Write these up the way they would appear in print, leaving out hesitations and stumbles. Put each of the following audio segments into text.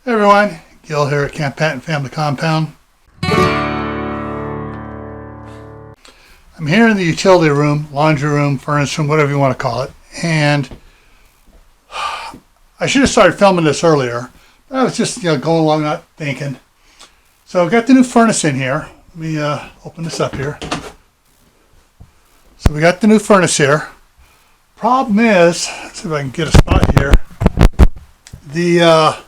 Hey everyone, Gil here at Camppatton Family Compound. I'm here in the utility room, laundry room, furnace room, whatever you want to call it. And I should have started filming this earlier, but I was just going along not thinking. So I've got the new furnace in here. Let me open this up here. So we got the new furnace here. Problem is, let's see if I can get a spot here. The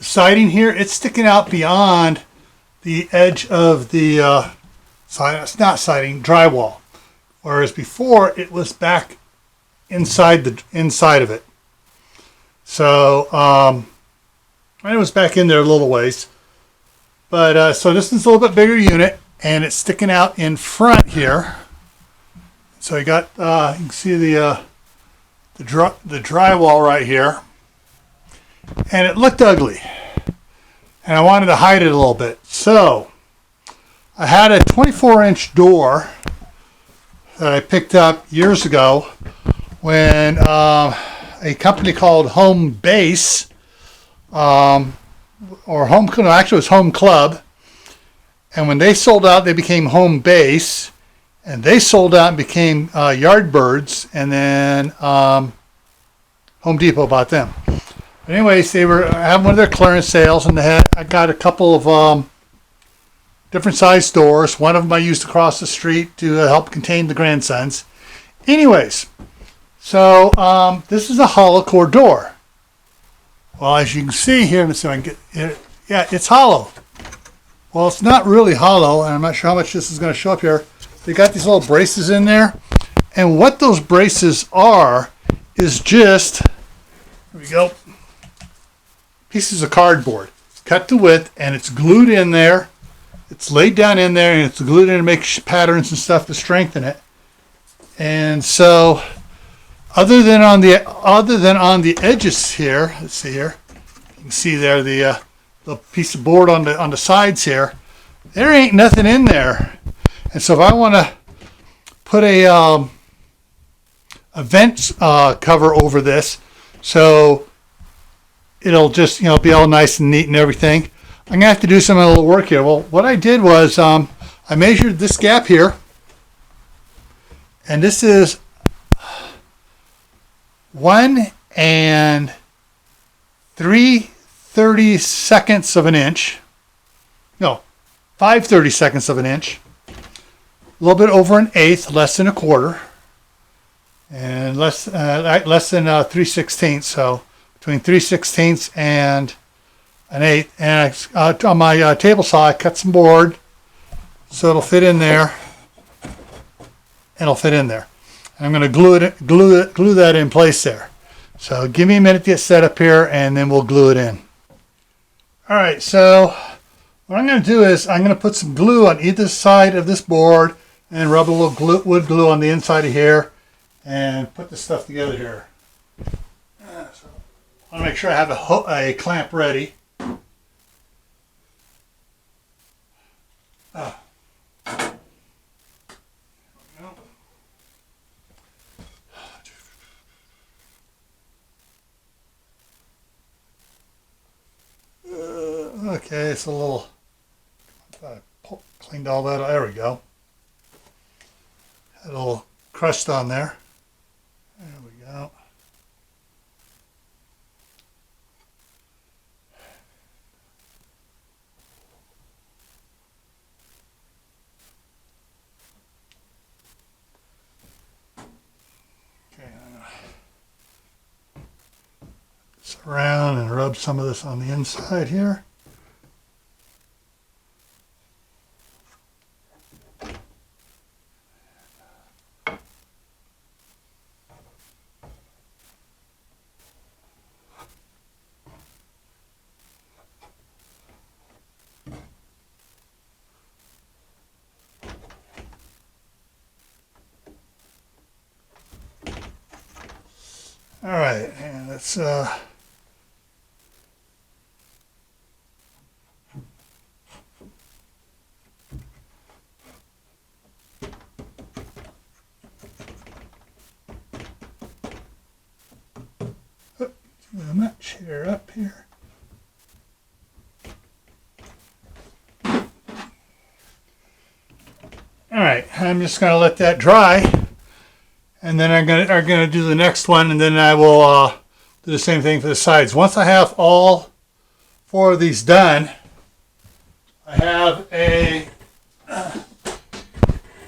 siding here, it's sticking out beyond the edge of the it's not siding, drywall. Whereas before it was back inside of it. So and it was back in there a little ways. But so this is a little bit bigger unit, and it's sticking out in front here. So you got you can see the drywall right here. And it looked ugly, and I wanted to hide it a little bit. So I had a 24-inch door that I picked up years ago when a company called Home Base, or Home, no, actually it was Home Club, and when they sold out, they became Home Base, and they sold out and became Yardbirds, and then Home Depot bought them. But anyways, they were having one of their clearance sales, and I got a couple of different size doors. One of them I used across the street to help contain the grandsons. Anyways, so this is a hollow core door. Well, as you can see here, let's see if I can get it. Yeah, it's hollow. Well, it's not really hollow, and I'm not sure how much this is going to show up here. They got these little braces in there, and what those braces are is just, here we go, pieces of cardboard cut to width, and it's glued in there. It's laid down in there, and it's glued in to make patterns and stuff to strengthen it. And so, other than on the edges here, let's see here, you can see there the piece of board on the sides here. There ain't nothing in there. And so if I want to put a vent cover over this, so it'll just be all nice and neat and everything, I'm gonna have to do some a little work here. Well, what I did was I measured this gap here, and this is 1 3/32 of an inch. No, 5/32 of an inch. A little bit over an eighth, less than a quarter, and less than 3/16. So between 3/16 and an eighth. And on my table saw, I cut some board so it'll fit in there. And it'll fit in there. And I'm going to glue that in place there. So give me a minute to get set up here, and then we'll glue it in. All right. So what I'm going to do is I'm going to put some glue on either side of this board, and rub a little wood glue on the inside of here, and put this stuff together here. So I want to make sure I have a clamp ready. Okay, it's a little, I cleaned all that, there we go. Had a little crust on there. There we go. Okay, I'm going to put this around and rub some of this on the inside here. All right, and let's the chair up here. right, I'm just going to let that dry, and then I'm going to do the next one, and then I will do the same thing for the sides. Once I have all 4 of these done, I have a,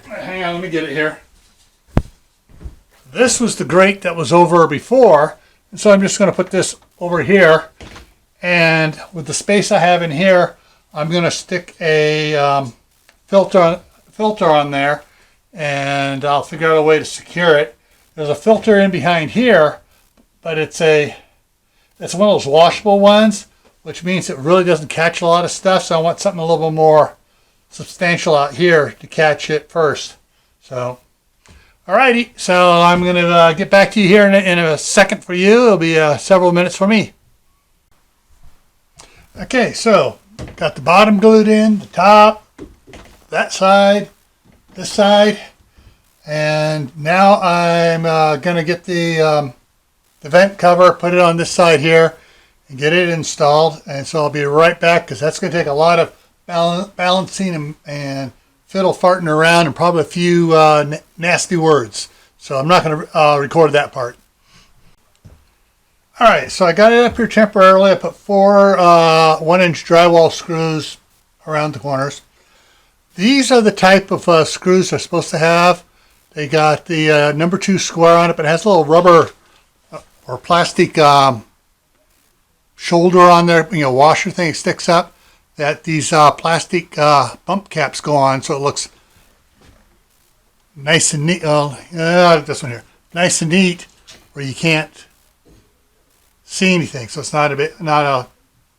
hang on, let me get it here. This was the grate that was over before, and so I'm just going to put this over here, and with the space I have in here, I'm going to stick a filter on there, and I'll figure out a way to secure it. There's a filter in behind here, but it's one of those washable ones, which means it really doesn't catch a lot of stuff, so I want something a little bit more substantial out here to catch it first. So, alrighty, so I'm going to get back to you here in a second for you. It'll be several minutes for me. Okay, so got the bottom glued in, the top, that side, this side, and now I'm going to get the vent cover, put it on this side here, and get it installed. And so I'll be right back, because that's going to take a lot of balancing and fiddle farting around, and probably a few nasty words. So I'm not going to record that part. Alright, so I got it up here temporarily. I put 4 1-inch drywall screws around the corners. These are the type of screws they're supposed to have. They got the number 2 square on it, but it has a little rubber or plastic shoulder on there, washer thing that sticks up, that these plastic bump caps go on, so it looks nice and neat. This one here, nice and neat, where you can't see anything, so it's not a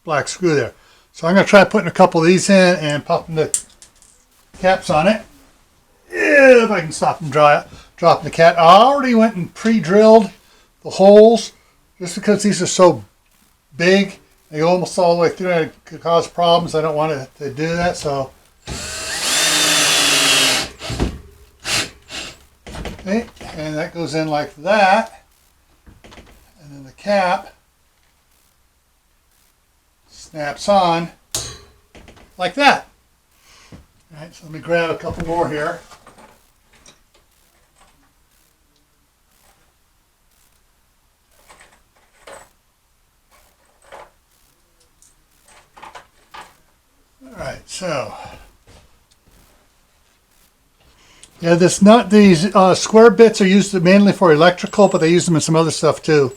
black screw there. So I'm going to try putting a couple of these in and popping the caps on it. If I can stop them dropping the cat. I already went and pre-drilled the holes, just because these are so big. They go almost all the way through, and it could cause problems. I don't want to do that, so. Okay, and that goes in like that. And then the cap snaps on like that. All right, so let me grab a couple more here. All right, so yeah, these square bits are used mainly for electrical, but they use them in some other stuff too.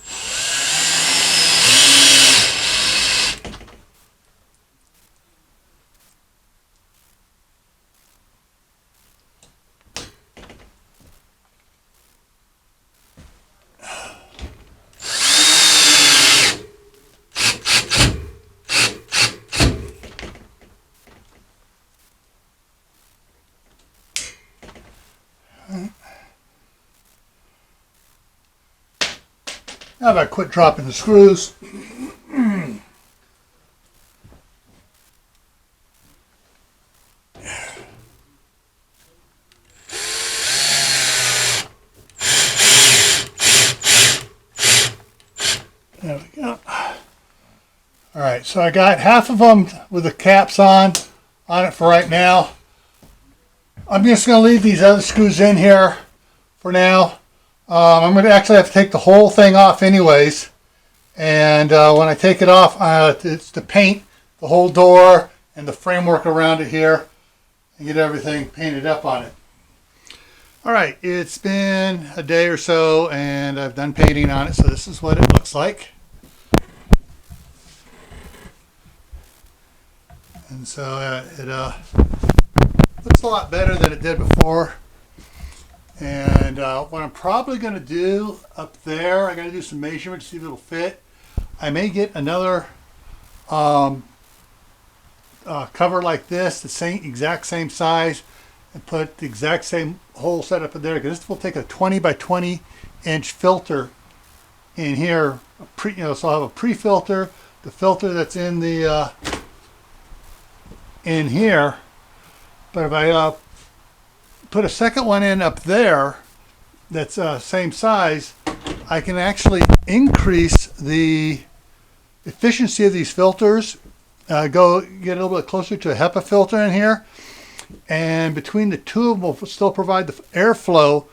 How about I quit dropping the screws? There we go. All right, so I got half of them with the caps on it for right now. I'm just going to leave these other screws in here for now. I'm going to actually have to take the whole thing off anyways. And when I take it off, it's to paint the whole door and the framework around it here and get everything painted up on it. All right, it's been a day or so and I've done painting on it, so this is what it looks like. And so it looks a lot better than it did before. And what I'm probably going to do up there, I'm going to do some measurements, see if it'll fit. I may get another cover like this, the exact same size, and put the exact same hole set up in there, because this will take a 20 by 20 inch filter in here. So I'll have a pre-filter, the filter that's in the in here. But if I put a second one in up there that's same size, I can actually increase the efficiency of these filters, go get a little bit closer to a HEPA filter in here, and between the two of them will still provide the airflow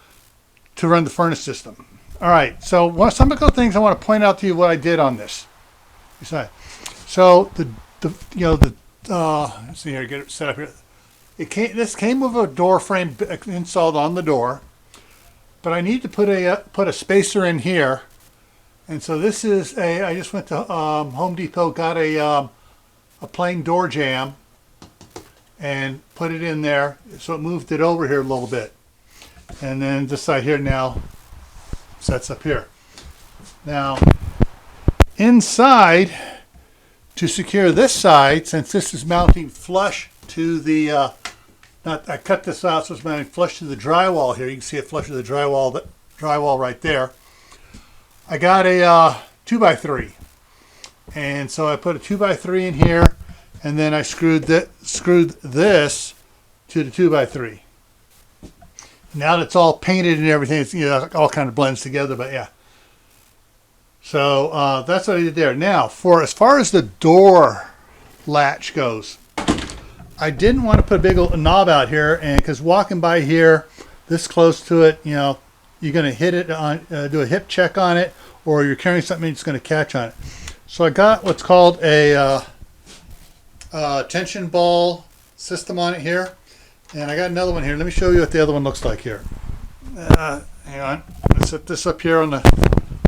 to run the furnace system. All right, so some of the things I want to point out to you what I did on this. So let's see here, get it set up here. This came with a door frame installed on the door, but I need to put a spacer in here, and so this is I just went to Home Depot, got a plain door jamb, and put it in there, so it moved it over here a little bit, and then this side here now sets up here. Now inside, to secure this side, since this is mounting flush to the I cut this out so it's mounting flush to the drywall here. You can see it flush to the drywall right there. I got a 2x3, and so I put a 2x3 in here, and then I screwed this to the 2x3. Now that it's all painted and everything, it's, all kind of blends together. But yeah, so that's what I did there. Now, as far as the door latch goes, I didn't want to put a big old knob out here, and because walking by here, this close to it, you're going to hit it on, do a hip check on it, or you're carrying something that's going to catch on it. So I got what's called a tension ball system on it here, and I got another one here. Let me show you what the other one looks like here. Hang on, let's set this up here on the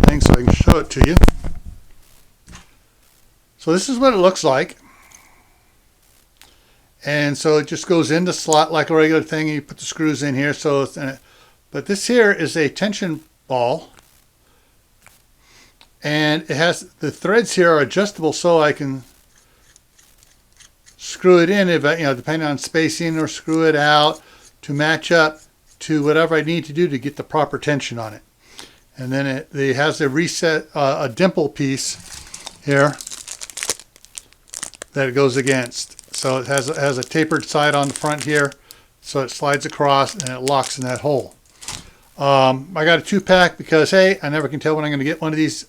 thing so I can show it to you. So this is what it looks like. And so it just goes in the slot like a regular thing, and you put the screws in here. So it's in it. But this here is a tension ball, and it has the threads here are adjustable, so I can screw it in if depending on spacing, or screw it out to match up to whatever I need to do to get the proper tension on it. And then it has a reset a dimple piece here that it goes against. So it has a tapered side on the front here, so it slides across and it locks in that hole. I got a 2-pack because, hey, I never can tell when I'm going to get one of these,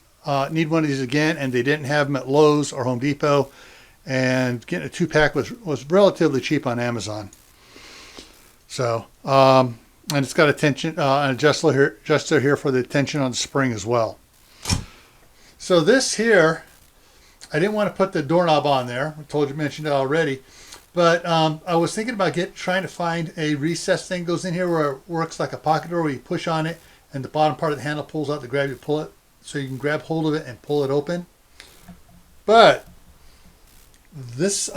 need one of these again, and they didn't have them at Lowe's or Home Depot, and getting a 2-pack was relatively cheap on Amazon. So, and it's got a tension, an adjuster here for the tension on the spring as well. So this here, I didn't want to put the doorknob on there. I mentioned it already. But I was thinking about trying to find a recessed thing goes in here where it works like a pocket door, where you push on it and the bottom part of the handle pulls out to grab you, pull it, so you can grab hold of it and pull it open. But this,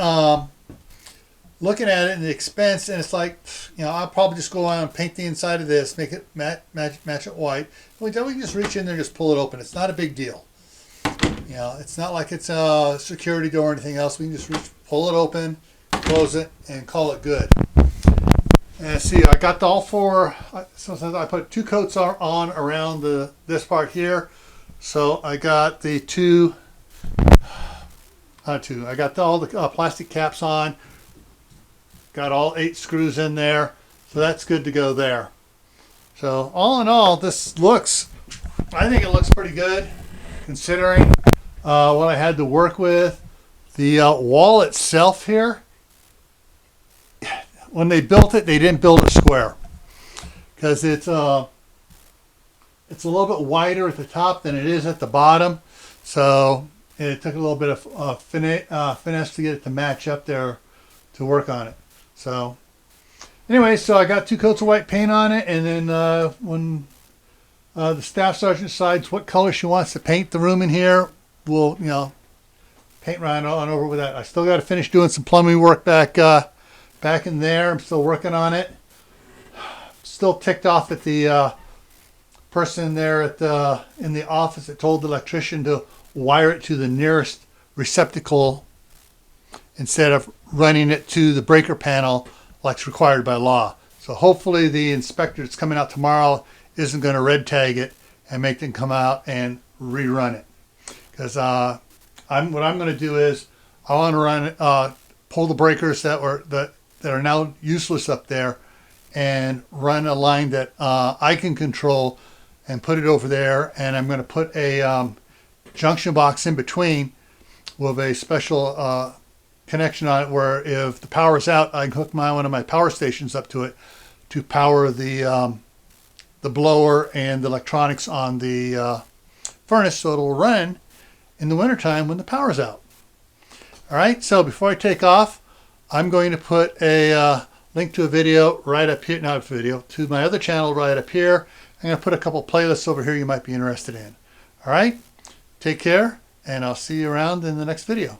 looking at it and the expense, and it's like, I'll probably just go on and paint the inside of this, make it match it white. We can just reach in there and just pull it open. It's not a big deal. It's not like it's a security door or anything else. We can just pull it open, close it, and call it good. And see, I got all four. So I put 2 coats on around this part here. So I got the I got all the plastic caps on. Got all 8 screws in there. So that's good to go there. So all in all, I think it looks pretty good, considering what I had to work with. The wall itself here, when they built it, they didn't build it square, because it's a little bit wider at the top than it is at the bottom. So it took a little bit of finesse to get it to match up there to work on it. So anyway, so I got 2 coats of white paint on it, and then when the staff sergeant decides what color she wants to paint the room in here, we'll paint right on over with that. I still got to finish doing some plumbing work back in there. I'm still working on it. Still ticked off at the person there in the office that told the electrician to wire it to the nearest receptacle instead of running it to the breaker panel like required by law. So hopefully the inspector that's coming out tomorrow isn't going to red tag it and make them come out and rerun it. Because what I'm going to do is I want to pull the breakers that are now useless up there, and run a line that I can control and put it over there. And I'm going to put a junction box in between with a special connection on it where if the power's out, I can hook one of my power stations up to it to power the blower and the electronics on the furnace, so it'll run in the wintertime when the power's out. All right, so before I take off, I'm going to put a link to a video right up here, not a video, to my other channel right up here. I'm going to put a couple playlists over here you might be interested in. All right, take care, and I'll see you around in the next video.